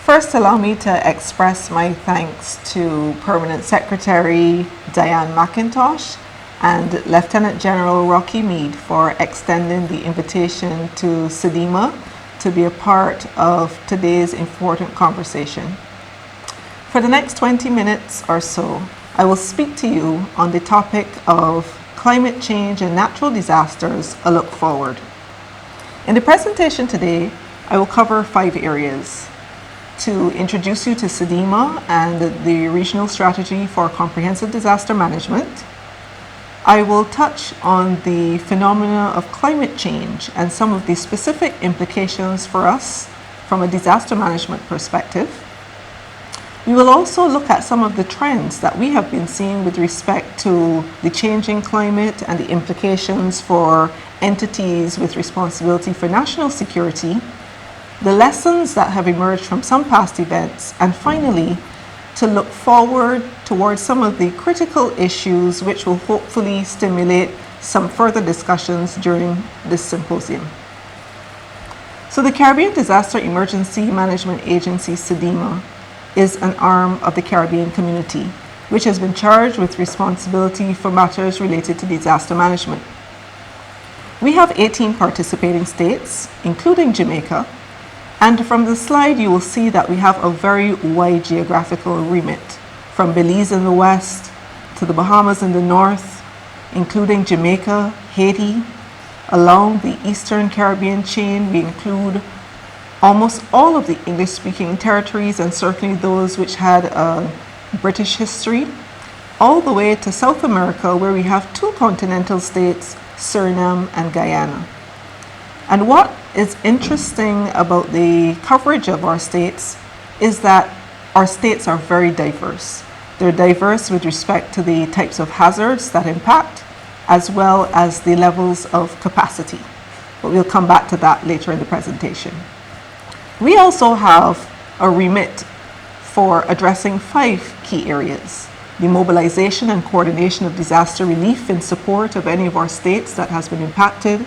First, allow me to express my thanks to Permanent Secretary Diane McIntosh and Lieutenant General Rocky Mead for extending the invitation to EDIMA to be a part of today's important conversation. For the next 20 minutes or so, I will speak to you on the topic of climate change and natural disasters, a look forward. In the presentation today, I will cover 5 areas: to introduce you to EDIMA and the regional strategy for comprehensive disaster management. I will touch on the phenomena of climate change and some of the specific implications for us from a disaster management perspective. We will also look at some of the trends that we have been seeing with respect to the changing climate and the implications for entities with responsibility for national security, the lessons that have emerged from some past events, and finally, to look forward towards some of the critical issues which will hopefully stimulate some further discussions during this symposium. So the Caribbean Disaster Emergency Management Agency, EDIMA, is an arm of the Caribbean community, which has been charged with responsibility for matters related to disaster management. We have 18 participating states, including Jamaica, and from the slide you will see that we have a very wide geographical remit, from Belize in the west to the Bahamas in the north, including Jamaica, Haiti. Along the Eastern Caribbean chain, we include almost all of the English-speaking territories and certainly those which had a British history, all the way to South America, where we have 2 continental states, Suriname and Guyana. And what is interesting about the coverage of our states is that our states are very diverse. They're diverse with respect to the types of hazards that impact, as well as the levels of capacity. But we'll come back to that later in the presentation. We also have a remit for addressing 5 key areas: the mobilization and coordination of disaster relief in support of any of our states that has been impacted,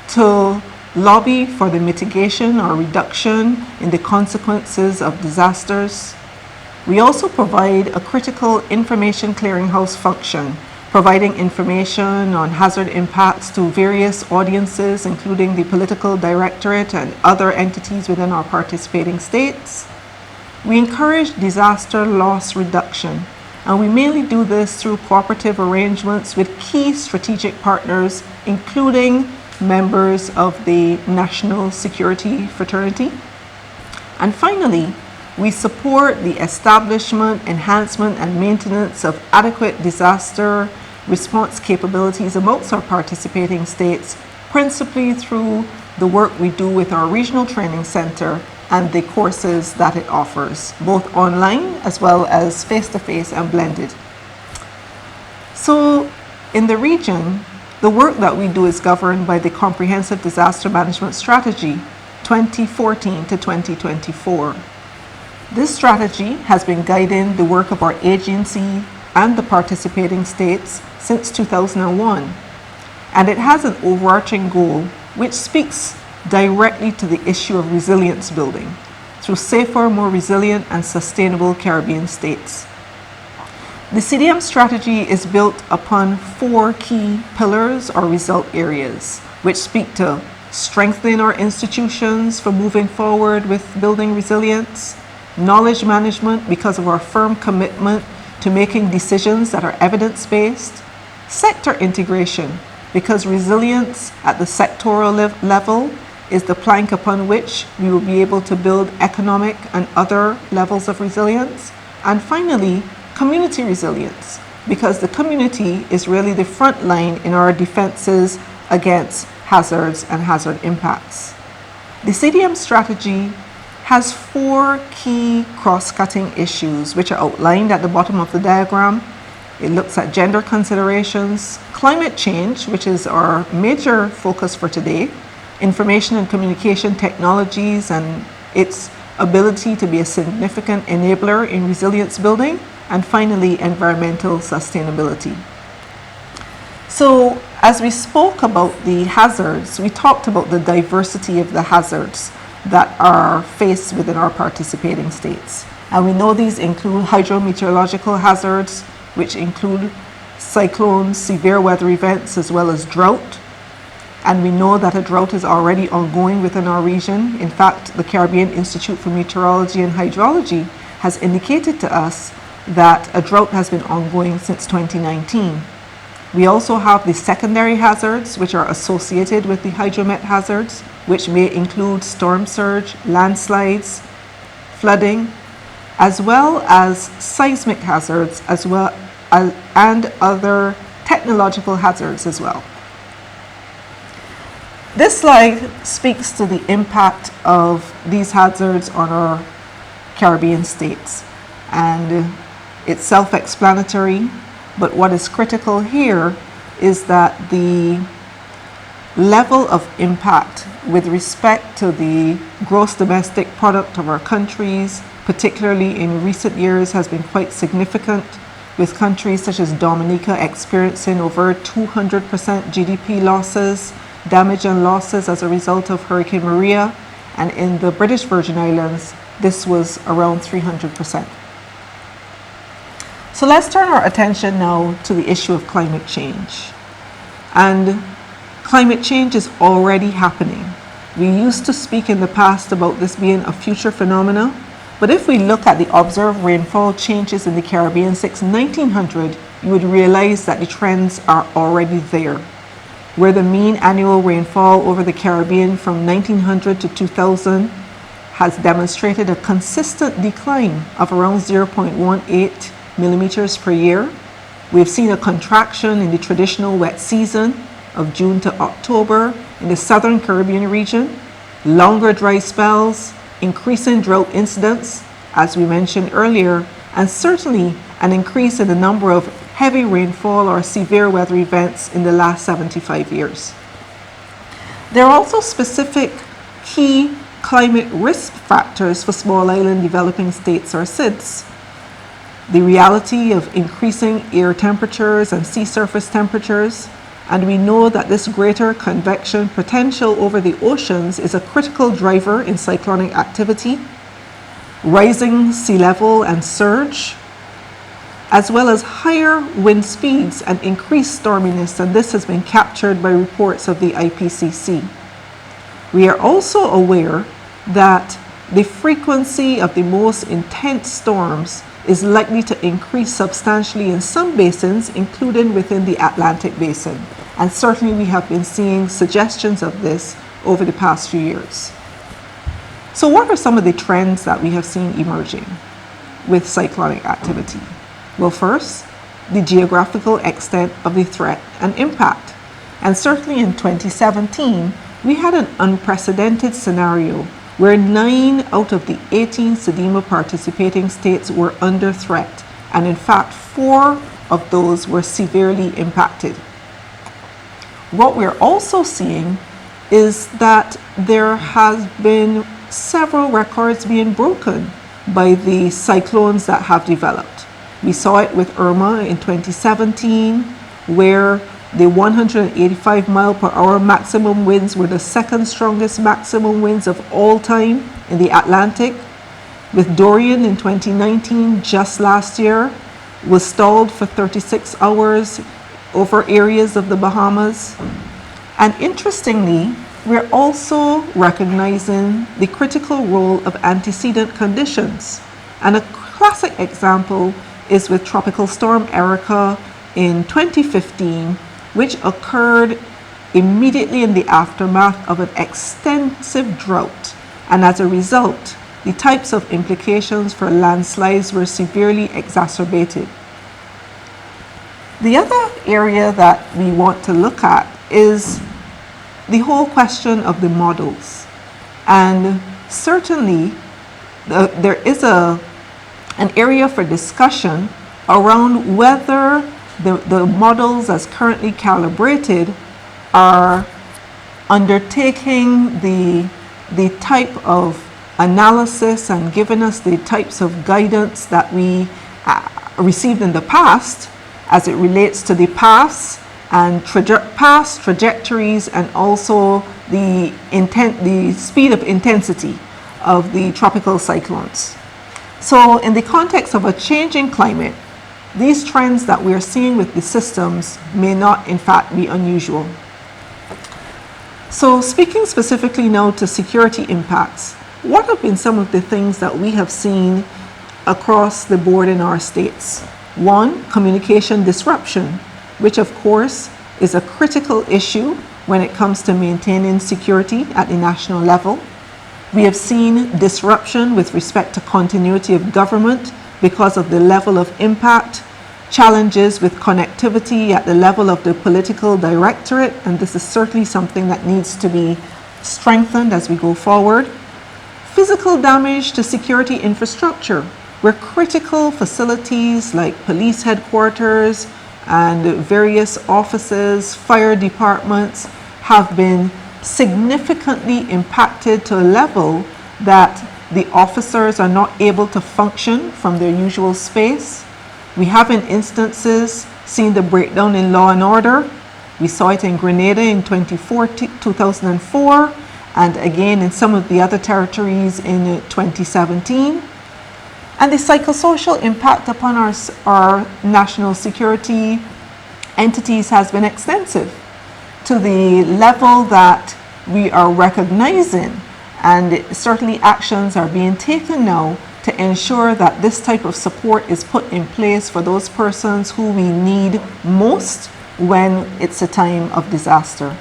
to lobby for the mitigation or reduction in the consequences of disasters. We also provide a critical information clearinghouse function, providing information on hazard impacts to various audiences, including the political directorate and other entities within our participating states. We encourage disaster loss reduction, and we mainly do this through cooperative arrangements with key strategic partners, including members of the national security fraternity. And finally, we support the establishment, enhancement, and maintenance of adequate disaster response capabilities amongst our participating states, principally through the work we do with our regional training center and the courses that it offers, both online as well as face-to-face and blended. So in the region, the work that we do is governed by the Comprehensive Disaster Management Strategy 2014 to 2024. This strategy has been guiding the work of our agency and the participating states since 2001, and it has an overarching goal which speaks directly to the issue of resilience building through safer, more resilient and sustainable Caribbean states. The CDM strategy is built upon 4 key pillars or result areas, which speak to strengthening our institutions for moving forward with building resilience, knowledge management because of our firm commitment to making decisions that are evidence-based, sector integration because resilience at the sectoral level is the plank upon which we will be able to build economic and other levels of resilience, and finally, community resilience, because the community is really the front line in our defenses against hazards and hazard impacts. The CDM strategy has 4 key cross-cutting issues which are outlined at the bottom of the diagram. It looks at gender considerations, climate change, which is our major focus for today, information and communication technologies and its ability to be a significant enabler in resilience building, and finally, environmental sustainability. So as we spoke about the hazards, we talked about the diversity of the hazards that are faced within our participating states. And we know these include hydrometeorological hazards, which include cyclones, severe weather events, as well as drought. And we know that a drought is already ongoing within our region. In fact, the Caribbean Institute for Meteorology and Hydrology has indicated to us that a drought has been ongoing since 2019. We also have the secondary hazards, which are associated with the hydromet hazards, which may include storm surge, landslides, flooding, as well as seismic hazards, as well as, and other technological hazards as well. This slide speaks to the impact of these hazards on our Caribbean states, and it's self-explanatory, but what is critical here is that the level of impact with respect to the gross domestic product of our countries, particularly in recent years, has been quite significant, with countries such as Dominica experiencing over 200% GDP losses, damage and losses as a result of Hurricane Maria, and in the British Virgin Islands, this was around 300%. So let's turn our attention now to the issue of climate change. And climate change is already happening. We used to speak in the past about this being a future phenomena, but if we look at the observed rainfall changes in the Caribbean since 1900, you would realize that the trends are already there, where the mean annual rainfall over the Caribbean from 1900 to 2000 has demonstrated a consistent decline of around 0.18 millimeters per year. We've seen a contraction in the traditional wet season of June to October in the southern Caribbean region, longer dry spells, increasing drought incidents, as we mentioned earlier, and certainly an increase in the number of heavy rainfall or severe weather events in the last 75 years. There are also specific key climate risk factors for small island developing states or SIDS. The reality of increasing air temperatures and sea surface temperatures, and we know that this greater convection potential over the oceans is a critical driver in cyclonic activity, rising sea level and surge, as well as higher wind speeds and increased storminess, and this has been captured by reports of the IPCC. We are also aware that the frequency of the most intense storms is likely to increase substantially in some basins, including within the Atlantic Basin. And certainly we have been seeing suggestions of this over the past few years. So what are some of the trends that we have seen emerging with cyclonic activity? Well, first, the geographical extent of the threat and impact. And certainly in 2017, we had an unprecedented scenario where 9 out of the 18 EDIMA participating states were under threat, and in fact 4 of those were severely impacted. What we're also seeing is that there has been several records being broken by the cyclones that have developed. We saw it with Irma in 2017, where the 185 mile per hour maximum winds were the second strongest maximum winds of all time in the Atlantic. With Dorian in 2019, just last year, was stalled for 36 hours over areas of the Bahamas. And interestingly, we're also recognizing the critical role of antecedent conditions. And a classic example is with Tropical Storm Erica in 2015, which occurred immediately in the aftermath of an extensive drought. And as a result, the types of implications for landslides were severely exacerbated. The other area that we want to look at is the whole question of the models. And certainly there is an area for discussion around whether the models as currently calibrated are undertaking the type of analysis and giving us the types of guidance that we received in the past as it relates to the paths and past trajectories, and also the speed of intensity of the tropical cyclones. So in the context of a changing climate, these trends that we're seeing with the systems may not in fact be unusual. So speaking specifically now to security impacts, what have been some of the things that we have seen across the board in our states? One, communication disruption, which of course is a critical issue when it comes to maintaining security at the national level. We have seen disruption with respect to continuity of government because of the level of impact, challenges with connectivity at the level of the political directorate, and this is certainly something that needs to be strengthened as we go forward. Physical damage to security infrastructure, where critical facilities like police headquarters and various offices, fire departments have been significantly impacted to a level that the officers are not able to function from their usual space. We have in instances seen the breakdown in law and order. We saw it in Grenada in 2004 and again in some of the other territories in 2017. And the psychosocial impact upon our national security entities has been extensive to the level that we are recognizing, and certainly actions are being taken now to ensure that this type of support is put in place for those persons who we need most when it's a time of disaster.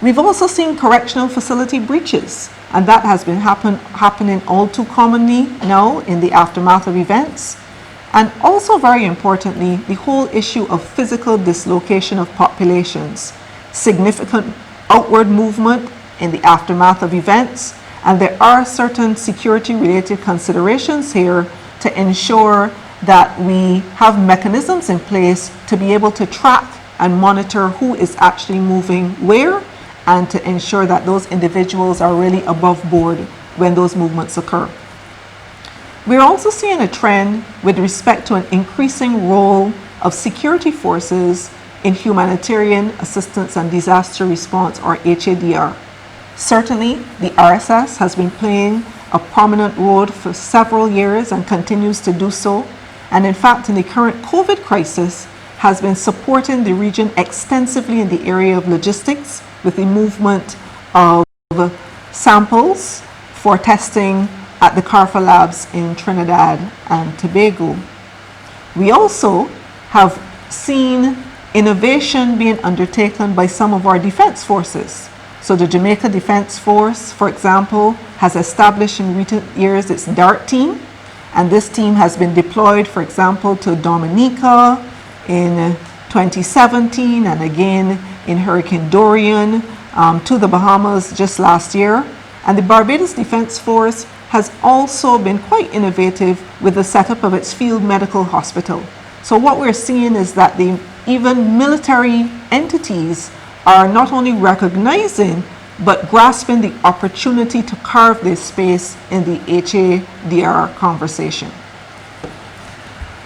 We've also seen correctional facility breaches, and that has been happening all too commonly now in the aftermath of events. And also very importantly, the whole issue of physical dislocation of populations, significant outward movement in the aftermath of events, and there are certain security related considerations here to ensure that we have mechanisms in place to be able to track and monitor who is actually moving where, and to ensure that those individuals are really above board when those movements occur. We're also seeing a trend with respect to an increasing role of security forces in humanitarian assistance and disaster response, or HADR. Certainly, the RSS has been playing a prominent role for several years and continues to do so. And in fact, in the current COVID crisis, has been supporting the region extensively in the area of logistics with the movement of samples for testing at the CARFA labs in Trinidad and Tobago. We also have seen innovation being undertaken by some of our defense forces. So the Jamaica Defense Force, for example, has established in recent years its DART team, and this team has been deployed, for example, to Dominica in 2017 and again in Hurricane Dorian, to the Bahamas just last year. And the Barbados Defense Force has also been quite innovative with the setup of its field medical hospital. So what we're seeing is that even military entities are not only recognizing but grasping the opportunity to carve their space in the HADR conversation.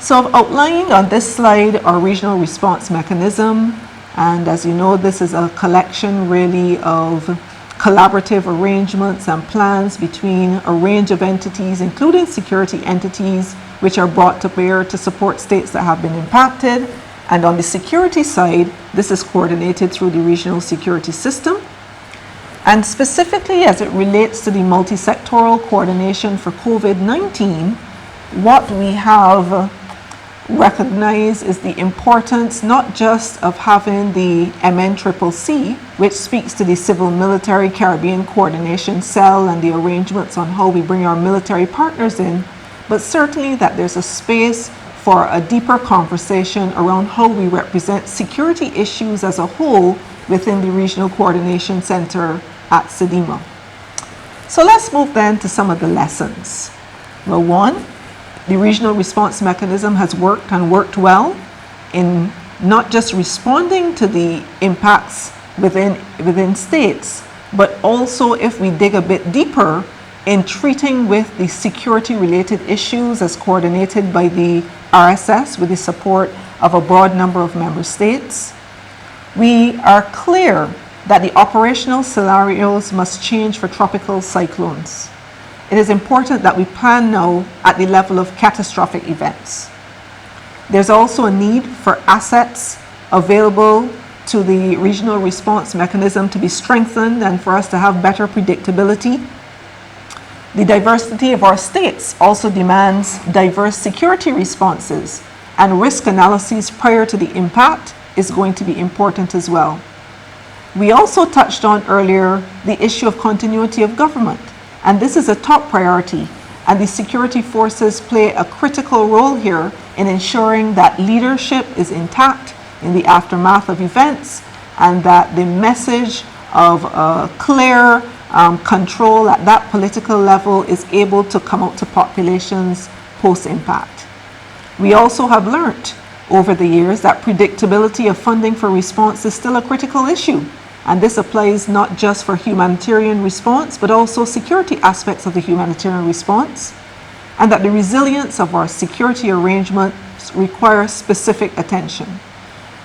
So I've outlined on this slide our regional response mechanism, and as you know, this is a collection really of collaborative arrangements and plans between a range of entities, including security entities, which are brought to bear to support states that have been impacted. And on the security side, this is coordinated through the regional security system. And specifically as it relates to the multi-sectoral coordination for COVID-19, what we have recognized is the importance not just of having the MNCCC, which speaks to the Civil Military Caribbean Coordination Cell and the arrangements on how we bring our military partners in, but certainly that there's a space for a deeper conversation around how we represent security issues as a whole within the Regional Coordination Center at EDIMA. So let's move then to some of the lessons. Well, one, the regional response mechanism has worked and worked well in not just responding to the impacts within states, but also, if we dig a bit deeper, in treating with the security related issues as coordinated by the RSS with the support of a broad number of member states. We are clear that the operational scenarios must change for tropical cyclones. It is important that we plan now at the level of catastrophic events. There's also a need for assets available to the regional response mechanism to be strengthened and for us to have better predictability. The diversity of our states also demands diverse security responses, and risk analyses prior to the impact is going to be important as well. We also touched on earlier the issue of continuity of government, and this is a top priority, and the security forces play a critical role here in ensuring that leadership is intact in the aftermath of events and that the message of clear control at that political level is able to come out to populations post-impact. We also have learnt over the years that predictability of funding for response is still a critical issue, and this applies not just for humanitarian response but also security aspects of the humanitarian response, and that the resilience of our security arrangements requires specific attention.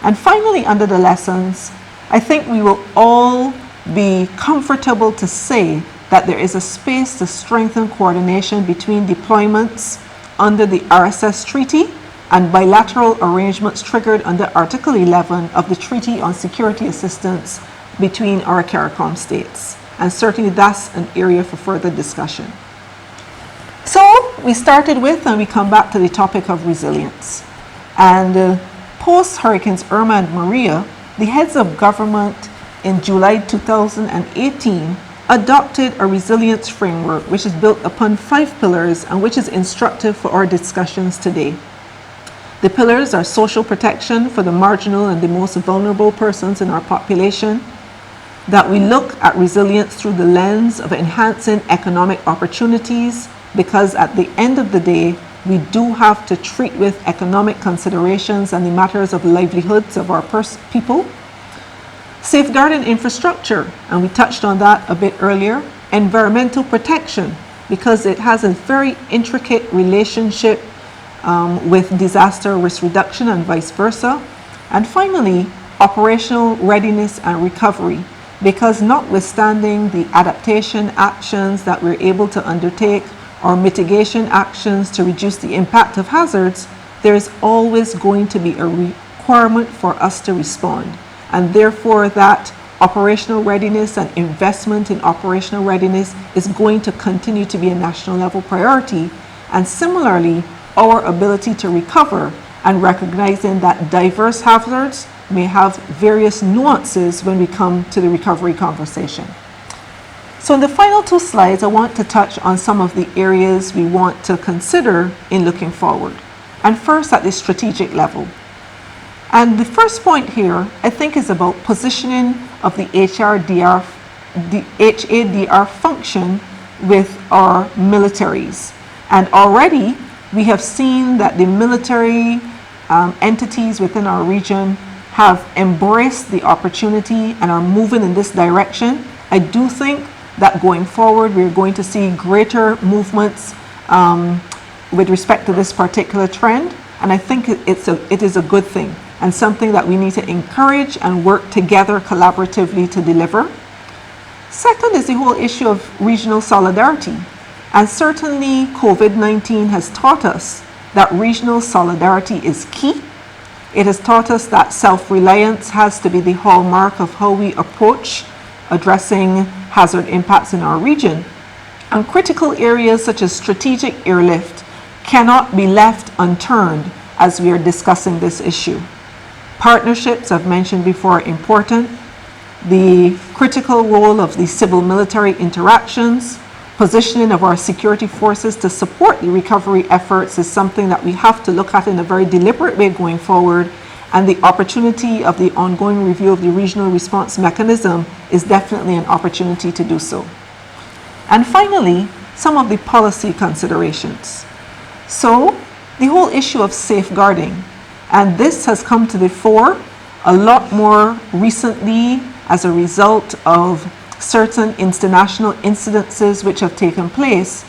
And finally, under the lessons, I think we will all be comfortable to say that there is a space to strengthen coordination between deployments under the RSS Treaty and bilateral arrangements triggered under Article 11 of the Treaty on Security Assistance between our CARICOM states. And certainly that's an area for further discussion. So we started with, and we come back to the topic of resilience. And post Hurricanes Irma and Maria, the heads of government in July 2018 adopted a resilience framework which is built upon 5 pillars and which is instructive for our discussions today. The pillars are social protection for the marginal and the most vulnerable persons in our population, that we look at resilience through the lens of enhancing economic opportunities, because at the end of the day, we do have to treat with economic considerations and the matters of livelihoods of our people. Safeguarding infrastructure, and we touched on that a bit earlier. Environmental protection, because it has a very intricate relationship with disaster risk reduction and vice versa. And finally, operational readiness and recovery, because notwithstanding the adaptation actions that we're able to undertake or mitigation actions to reduce the impact of hazards, there is always going to be a requirement for us to respond. And therefore that operational readiness and investment in operational readiness is going to continue to be a national level priority. And similarly, our ability to recover and recognizing that diverse hazards may have various nuances when we come to the recovery conversation. So in the final 2 slides, I want to touch on some of the areas we want to consider in looking forward. And first, at the strategic level. And the first point here, I think, is about positioning of the HADR function with our militaries. And already we have seen that the military entities within our region have embraced the opportunity and are moving in this direction. I do think that going forward, we're going to see greater movements with respect to this particular trend. And I think it is a good thing and something that we need to encourage and work together collaboratively to deliver. Second is the whole issue of regional solidarity. And certainly COVID-19 has taught us that regional solidarity is key. It has taught us that self-reliance has to be the hallmark of how we approach addressing hazard impacts in our region. And critical areas such as strategic airlift cannot be left unturned as we are discussing this issue. Partnerships, I've mentioned before, are important. The critical role of the civil-military interactions, positioning of our security forces to support the recovery efforts is something that we have to look at in a very deliberate way going forward. And the opportunity of the ongoing review of the regional response mechanism is definitely an opportunity to do so. And finally, some of the policy considerations. So the whole issue of safeguarding, and this has come to the fore a lot more recently as a result of certain international incidences which have taken place.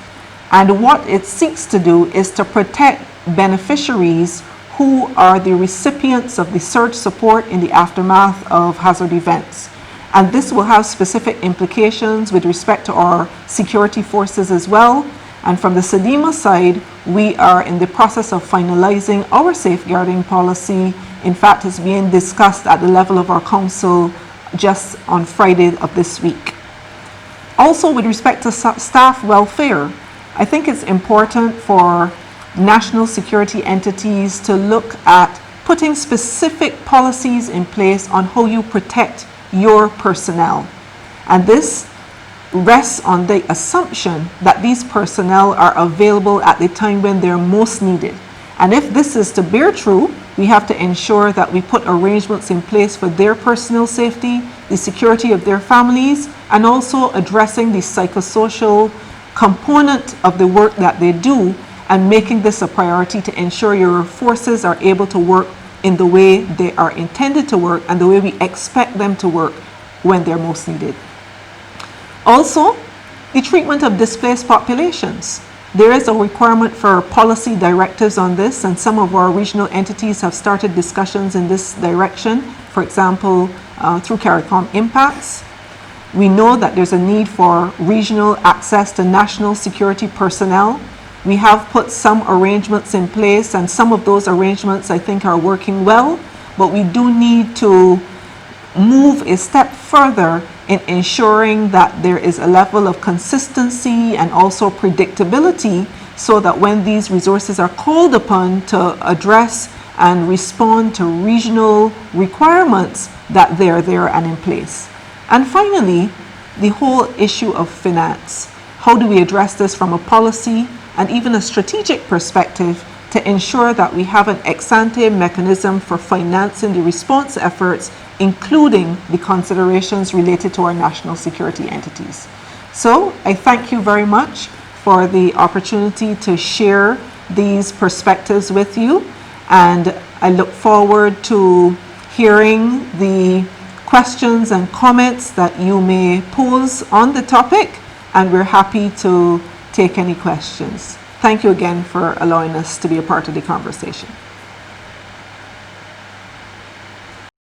And what it seeks to do is to protect beneficiaries who are the recipients of the surge support in the aftermath of hazard events. And this will have specific implications with respect to our security forces as well. And from the EDIMA side, we are in the process of finalizing our safeguarding policy. In fact, it's being discussed at the level of our council just on Friday of this week. Also, with respect to staff welfare, I think it's important for national security entities to look at putting specific policies in place on how you protect your personnel. And this rests on the assumption that these personnel are available at the time when they're most needed. And if this is to bear true, we have to ensure that we put arrangements in place for their personal safety, the security of their families, and also addressing the psychosocial component of the work that they do, and making this a priority to ensure your forces are able to work in the way they are intended to work and the way we expect them to work when they're most needed. Also, the treatment of displaced populations. There is a requirement for policy directives on this, and some of our regional entities have started discussions in this direction, for example, through CARICOM Impacts. We know that there's a need for regional access to national security personnel. We have put some arrangements in place, and some of those arrangements I think are working well, but we do need to move a step further in ensuring that there is a level of consistency and also predictability, so that when these resources are called upon to address and respond to regional requirements, that they're there and in place. And finally, the whole issue of finance. How do we address this from a policy and even a strategic perspective to ensure that we have an ex-ante mechanism for financing the response efforts, including the considerations related to our national security entities. So I thank you very much for the opportunity to share these perspectives with you, and I look forward to hearing the questions and comments that you may pose on the topic, and we're happy to take any questions. Thank you again for allowing us to be a part of the conversation.